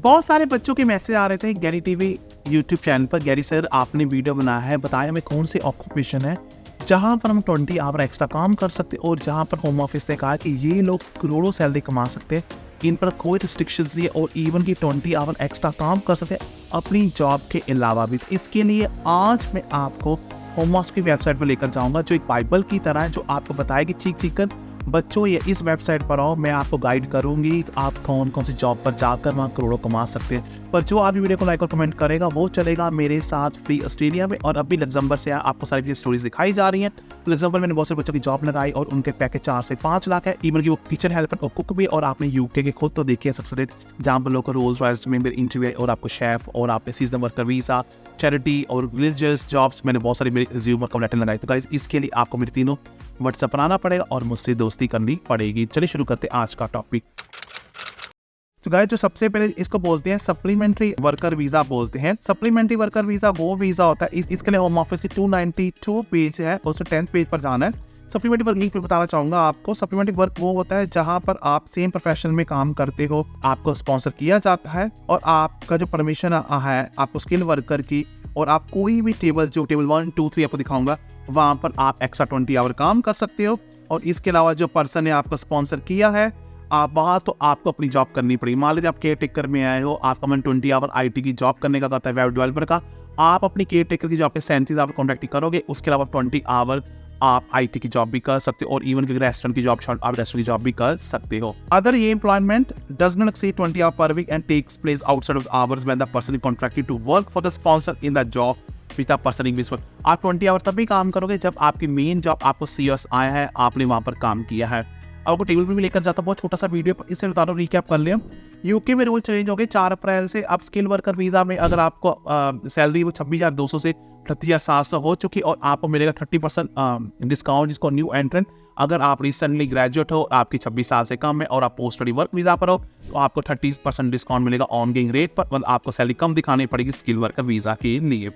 बहुत सारे बच्चों के मैसेज आ रहे थे गैरी टीवी यूट्यूब चैनल पर, गैरी सर आपने वीडियो बनाया है, बताया हमें कौन से ऑक्यूपेशन है जहां पर हम 20 आवर एक्स्ट्रा काम कर सकते हैं और जहां पर होम ऑफिस ने कहा कि ये लोग करोड़ों सैलरी कमा सकते हैं, इन पर कोई रिस्ट्रिक्शंस नहीं है और इवन की 20 आवर एक्स्ट्रा काम कर सकते हैं अपनी जॉब के अलावा भी। इसके लिए आज मैं आपको होम ऑफिस की वेबसाइट पर लेकर जाऊंगा जो एक बाइबल की तरह है, जो आपको बताएगी चीख कर बच्चों ये इस वेबसाइट पर आओ, मैं आपको गाइड करूंगी आप कौन कौन सी जॉब पर जाकर वहाँ करोड़ों कमा सकते हैं। पर जो आप वीडियो को लाइक और कमेंट करेगा वो चलेगा मेरे साथ फ्री ऑस्ट्रेलिया में। और अभी लग्जमबर्ग से आपको सारी स्टोरीज दिखाई जा रही हैं। लग्जमबर्ग मैंने बहुत सारे बच्चों की जॉब लगाई और उनके पैकेज 4 से 5 लाख है, इवन की वो किचन हेल्पर और कुक भी। और आपने यूके के खुद तो देखिए सक्सेस रेट, जहाँ पर लोग रोल्स रॉयल्स में मेरे इंटरव्यू और आपको शेफ और आपने सीजनल वर्कर वीज़ा, चैरिटी और रिलीजियस जॉब्स, मैंने बहुत सारी मेरी रिज्यूम और लेटर लगाई। तो गाइस इसके लिए आपको मेरे तीनों व्हाट्सएप बनाना पड़ेगा और मुझसे दोस्ती करनी पड़ेगी। चलिए शुरू करते हैं आज का टॉपिक। तो गाइस जो सबसे पहले इसको बोलते हैं सप्लीमेंट्री वर्कर वीजा बोलते हैं। सप्लीमेंट्री वर्कर वीजा वो वीजा होता है, इसके लिए होम ऑफिस की 292 पेज है, उससे 10th पेज पर जाना है। सप्लीमेंट्री वर्क एक बताना चाहूंगा आपको, सप्लीमेंट्री वर्क वो होता है जहां पर आप सेम प्रोफेशन में काम करते हो, आपको स्पॉन्सर किया जाता है और आपका जो परमिशन है आपको स्किल वर्कर की, और आप कोई भी टेबल जो टेबल 1, 2, 3 आपको दिखाऊंगा वहां पर आप एक्स्ट्रा 20 आवर काम कर सकते हो। और इसके अलावा जो पर्सन ने आपको स्पॉन्सर किया है आप वहाँ तो आपको अपनी जॉब करनी पड़ेगी। मान लीजिए आप केयर टेकर में आए हो, आपका मन 20 आवर IT की जॉब करने का कहता है, वेब डेवलपर का, आप अपनी केयर टेकर की जॉब के 37 आवर कॉन्ट्रैक्ट करोगे, उसके अलावा 20 आवर आप IT की जॉब भी कर सकते हो और इवन की रेस्टोरेंट की जॉब आप रेस्टोरेंट की जॉब भी कर सकते हो। अदर ये employment does not exceed 20 hour per week and takes place outside of hours when the person is contracted to work for the sponsor in the job which the person is work. आप 20 our तभी काम करोगे जब आपकी main job आपको CS आया है, आपने वहां पर काम किया है। आपको टेबल पर भी लेकर जाता हूँ, बहुत छोटा सा वीडियो, इससे बता रहा हूँ, रिकैप कर लें। यूके में रूल चेंज हो गए 4 अप्रैल से। अब स्किल वर्कर वीजा में अगर आपको सैलरी वो 26,200 से 38,700 हो चुकी और आपको मिलेगा 30% डिस्काउंट, जिसको न्यू एंट्रेंट। अगर आप रिसेंटली ग्रेजुएट हो, आपकी 26 साल से कम है और आप पोस्ट स्टडी वर्क वीजा पर हो तो आपको 30% डिस्काउंट मिलेगा ऑन गोइंग रेट पर, मतलब आपको सैलरी कम दिखानी पड़ेगी स्किल वर्कर वीजा के लिए।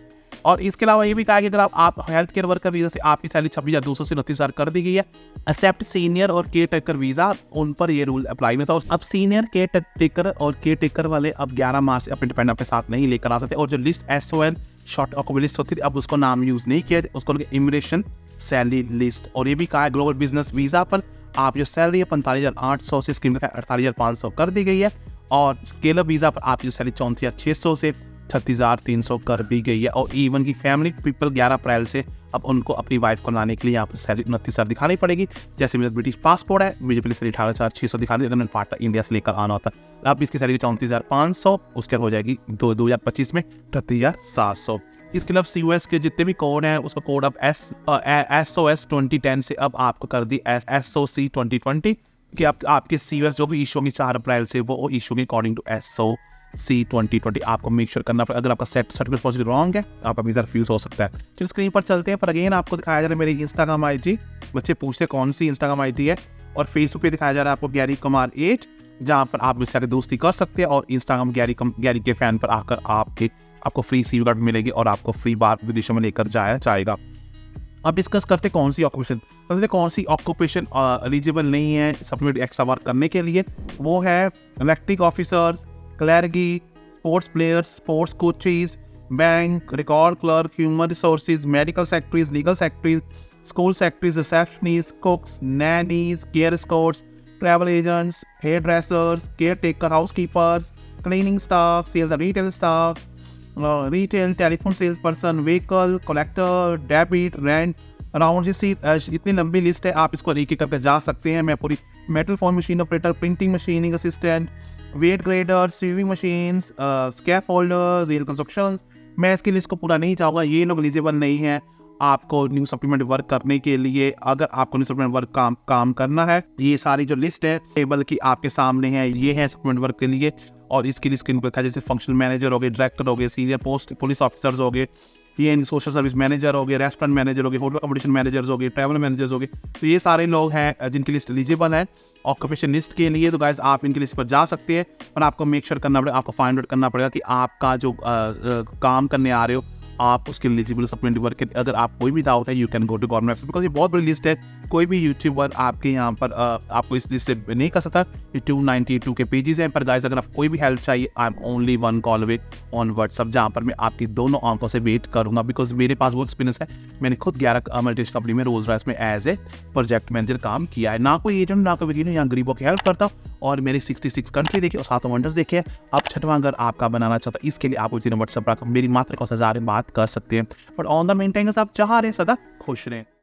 और इसके अलावा ये भी कहा कि अगर आप हेल्थ केयर वर्कर वीजा से आपकी सैलरी 26,200 से 29,000 कर दी गई है, एक्सेप्ट सीनियर और केयर टेकर वीजा, उन पर ये रूल अप्लाई में था। अब सीनियर केयर टेकर और केयर टेकर वाले अब 11 मार्च से अपने डिपेंडेंट अपने साथ नहीं लेकर आ सकते। और जो list SOL short of list होती थी, अब उसको नाम यूज नहीं किया, उसको इमिग्रेशन सैलरी लिस्ट। और ये भी कहा है ग्लोबल बिजनेस वीजा पर आप जो सैलरी है 45,800 से स्कीम 48,500 कर दी गई है और स्केल वीजा पर आपकी सैलरी 34,600 से 36,300 कर दी गई है। और इवन की फैमिली पीपल 11 अप्रैल से अब उनको अपनी वाइफ को लाने के लिए यहाँ पर सैलरी 29,000 दिखानी पड़ेगी। जैसे मेरा ब्रिटिश पासपोर्ट है, मुझे पहले सैलरी 18,600 दिखानी, अगर मैंने पार्टनर इंडिया से लेकर आना होता है। अब इसकी सैलरी 34,500, उसके हो जाएगी 2025 में 38,700। इसके अलावा COS के जितने भी कोड हैं उसका कोड अब SOS 2010 से अब आपको कर दी SOC 2020 कि आपके COS जो भी इशू होंगी 4 अप्रैल से वो इशू होंगी अकॉर्डिंग टू SOC 2020। आपको मेक श्योर करना पड़ेगा, अगर आपका सर्टिफिकेट पॉजिटिव रॉन्ग है आपका वीजा रिफ्यूज हो सकता है। चलिए स्क्रीन पर चलते हैं। पर अगेन आपको दिखाया जा रहा है मेरी इंस्टाग्राम IG, बच्चे पूछते कौन सी इंस्टाग्राम IG है, और फेसबुक पे दिखाया जा रहा है आपको गैरी कुमार 8, जहाँ पर आप मुझसे दोस्ती कर सकते हैं। और इंस्टाग्राम गैरी के फैन पर आकर आपको फ्री CV कार्ड मिलेगी और आपको फ्री बार विदेशों में लेकर जाया जाएगा। अब डिस्कस करते कौन सी ऑक्यूपेशन, सबसे कौन सी ऑक्यूपेशन एलिजिबल नहीं है सप्लीमेंट्री एक्स्ट्रा वर्क करने के लिए। वो है इलेक्ट्रिक ऑफिसर्स, क्लर्की, sports players, sports coaches, bank record clerk, human resources, medical secretaries, legal secretaries, school secretaries, receptionist, cooks, nannies, care escorts, travel agents, hair dressers, care taker, house keepers, cleaning staff, sales and retail staff, retail, telephone sales person, vehicle collector, debit, rent, around इतनी लंबी list है, आप इसको एक एक करके जा सकते हैं। मैं पूरी metal form machine operator, printing machining assistant, weight grader, sewing machines, scaffolder, rail construction, मैं इसकी लिस्ट को पूरा नहीं चाहूँगा। ये लोग एलिजिबल नहीं है आपको न्यू सप्लीमेंट वर्क करने के लिए। अगर आपको न्यू सप्लीमेंट वर्क काम करना है, ये सारी जो लिस्ट है टेबल की आपके सामने है, ये है सप्लीमेंट वर्क के लिए। और इसकी लिस्ट स्क्रीन पर दिखाई, जैसे फंक्शनल मैनेजर हो गए, डायरेक्टर हो गए, सीनियर पोस्ट पुलिस ऑफिसर्स हो गए, ये सोशल सर्विस मैनेजर हो गए, रेस्टोरेंट मैनेजर हो गए, होटल अकोमोडेशन मैनेजर्स हो गए, ट्रैवल मैनेजर्स हो गए। तो ये सारे लोग हैं जिनकी लिस्ट एलिजिबल है ऑक्यूपेशन लिस्ट के लिए। तो गाइस आप इनकी लिस्ट पर जा सकते हैं, और आपको मेक श्योर करना पड़ेगा, आपको फाइंड आउट करना पड़ेगा कि आपका जो काम करने आ रहे हो आप उसके एलिजिबल सप्लीमेंट्री वर्क के। अगर आप कोई भी डाउट है, you can go to government website, because ये बहुत बड़ी लिस्ट है। कोई भी यूट्यूबर आपके यहाँ पर आपको इस लिस्ट से नहीं कर सकता। ये 292 के पेजेस हैं। पर गाइस, अगर आप कोई भी हेल्प चाहिए, I am only 1 call away on WhatsApp, जहाँ पर मैं आपकी दोनों आंखों से वेट करूँगा, बिकॉज मेरे पास बहुत एक्सपीरियंस है। मैंने खुद 11 मल्टीनेशनल कंपनी में रोल्स रॉयस में एज ए प्रोजेक्ट मैनेजर काम किया है। ना कोई एजेंट, ना कोई वकील, यहाँ गरीबों की हेल्प करता हूँ। और मेरे 66 कंट्री देखिए और 7 वंडर्स देखे। अब 6वां अगर आपका बनाना चाहता है, इसके लिए आप उसी व्हाट्सअप पर मेरी मात्र को 1000 बात कर सकते हैं। But on the main time आप चाह रहे हैं सदा खुश रहें।